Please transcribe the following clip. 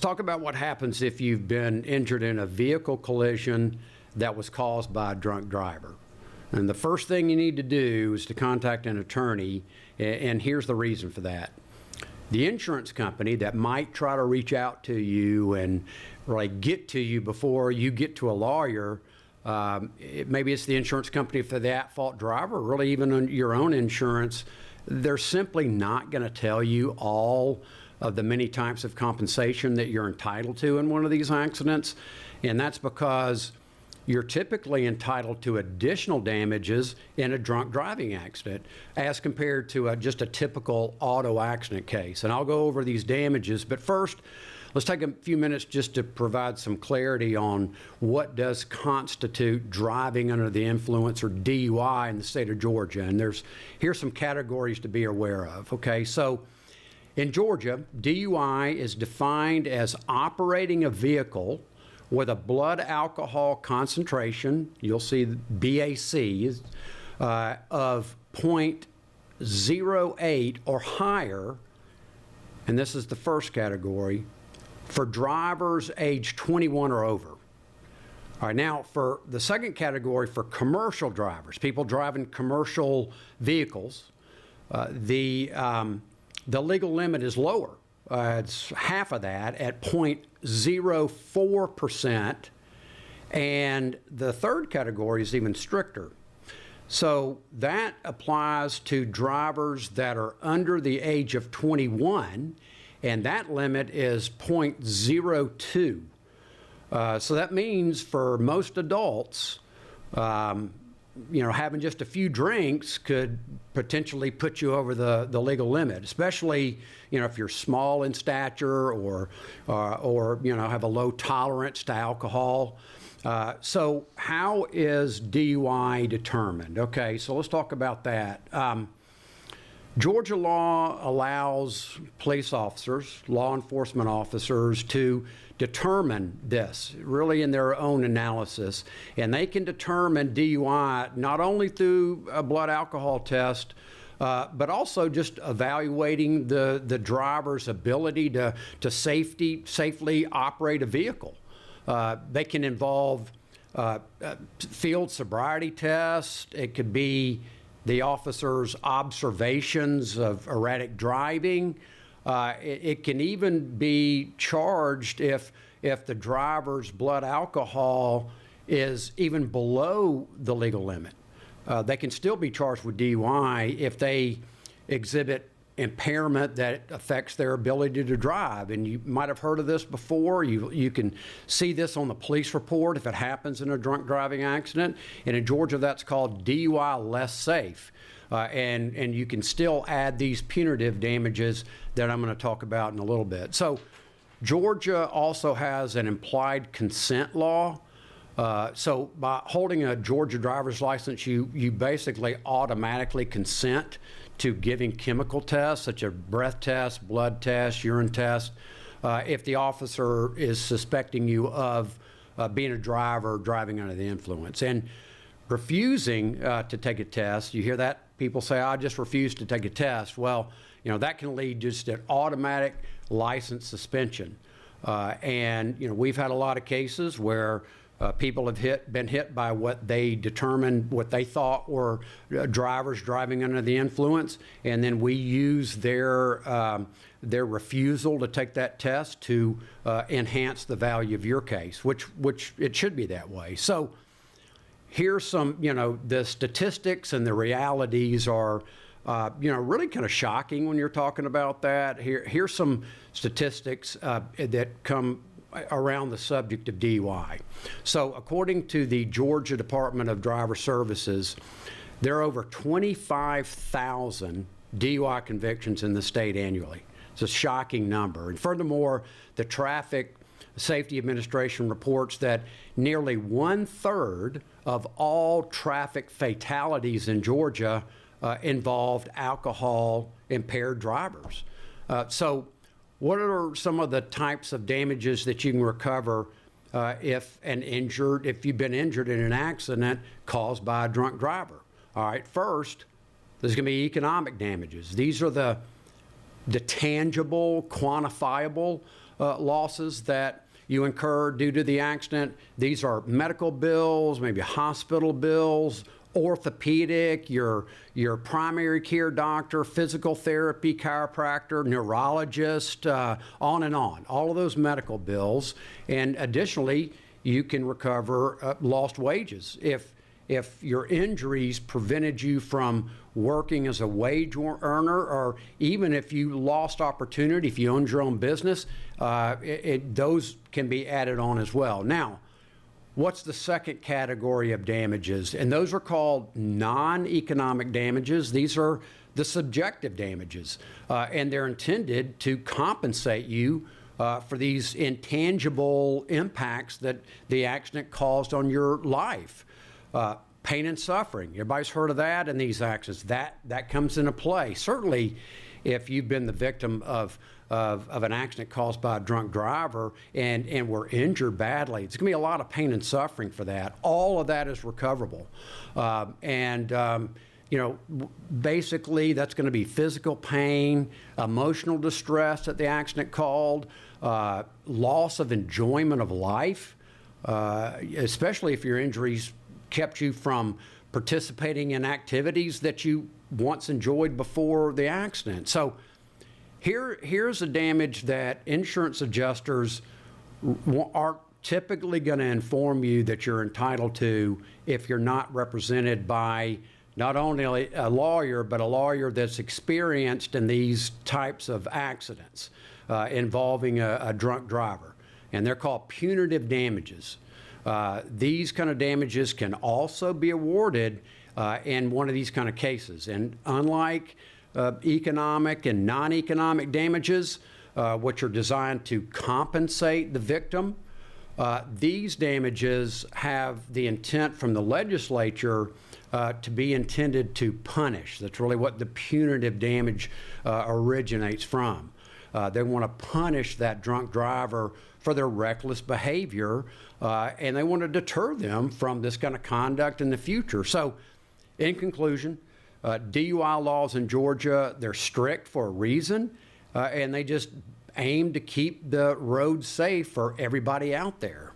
Let's talk about what happens if you've been injured in a vehicle collision that was caused by a drunk driver. And the first thing you need to do is to contact an attorney, and here's the reason for that. The insurance company that might try to reach out to you and really get to you before you get to a lawyer, maybe it's the insurance company for the at-fault driver, or really even your own insurance, they're simply not going to tell you all of the many types of compensation that you're entitled to in one of these accidents. And that's because you're typically entitled to additional damages in a drunk driving accident as compared to just a typical auto accident case. And I'll go over these damages, but first, let's take a few minutes just to provide some clarity on what does constitute driving under the influence, or DUI, in the state of Georgia. And here's some categories to be aware of, okay? So in Georgia, DUI is defined as operating a vehicle with a blood alcohol concentration, you'll see BAC, of 0.08 or higher, and this is the first category, for drivers age 21 or over. All right, now for the second category, for commercial drivers, people driving commercial vehicles, the legal limit is lower. It's half of that at 0.04%, and the third category is even stricter. So that applies to drivers that are under the age of 21, and that limit is 0.02. So that means for most adults, having just a few drinks could potentially put you over the legal limit, especially, if you're small in stature or have a low tolerance to alcohol. So how is DUI determined? Okay, so let's talk about that. Georgia law allows police officers, law enforcement officers, to determine this really in their own analysis, and they can determine DUI not only through a blood alcohol test, but also just evaluating the driver's ability to safely operate a vehicle. They can involve field sobriety tests. It could be the officer's observations of erratic driving. It can even be charged if the driver's blood alcohol is even below the legal limit. They can still be charged with DUI if they exhibit impairment that affects their ability to drive. And you might have heard of this before. You can see this on the police report if it happens in a drunk driving accident. And in Georgia, that's called DUI less safe. And you can still add these punitive damages that I'm going to talk about in a little bit. So Georgia also has an implied consent law. So by holding a Georgia driver's license, you basically automatically consent to giving chemical tests, such as breath test, blood test, urine test, if the officer is suspecting you of being a driver driving under the influence. And refusing to take a test, you hear that? People say, I just refuse to take a test. Well, that can lead just to automatic license suspension. And we've had a lot of cases where people have been hit by what they determined, what they thought were drivers driving under the influence, and then we use their refusal to take that test to enhance the value of your case, which it should be that way. So here's some, the statistics and the realities are, really kind of shocking when you're talking about that. Here's some statistics that come around the subject of DUI. So according to the Georgia Department of Driver Services, there are over 25,000 DUI convictions in the state annually. It's a shocking number. And furthermore, the Traffic Safety Administration reports that nearly 1/3 of all traffic fatalities in Georgia involved alcohol-impaired drivers. So what are some of the types of damages that you can recover if you've been injured in an accident caused by a drunk driver? All right, first, there's going to be economic damages. These are the the tangible, quantifiable losses that you incur due to the accident. These are medical bills, maybe hospital bills, orthopedic, your primary care doctor, physical therapy, chiropractor, neurologist, on and on. All of those medical bills. And additionally, you can recover lost wages. If your injuries prevented you from working as a wage earner, or even if you lost opportunity, if you owned your own business, those can be added on as well. Now, what's the second category of damages? And those are called non-economic damages. These are the subjective damages, and they're intended to compensate you for these intangible impacts that the accident caused on your life. Pain and suffering. Everybody's heard of that in these accidents. That comes into play. Certainly, if you've been the victim of an accident caused by a drunk driver and were injured badly, it's going to be a lot of pain and suffering for that. All of that is recoverable. Basically, that's going to be physical pain, emotional distress that the accident caused, loss of enjoyment of life, especially if your injuries kept you from participating in activities that you once enjoyed before the accident. So here's a damage that insurance adjusters are typically going to inform you that you're entitled to if you're not represented by not only a lawyer, but a lawyer that's experienced in these types of accidents involving a drunk driver. And they're called punitive damages. These kind of damages can also be awarded in one of these kind of cases. And unlike economic and non-economic damages, which are designed to compensate the victim, these damages have the intent from the legislature to be intended to punish. That's really what the punitive damage originates from. They want to punish that drunk driver for their reckless behavior, and they want to deter them from this kind of conduct in the future. So, in conclusion, DUI laws in Georgia, they're strict for a reason, and they just aim to keep the roads safe for everybody out there.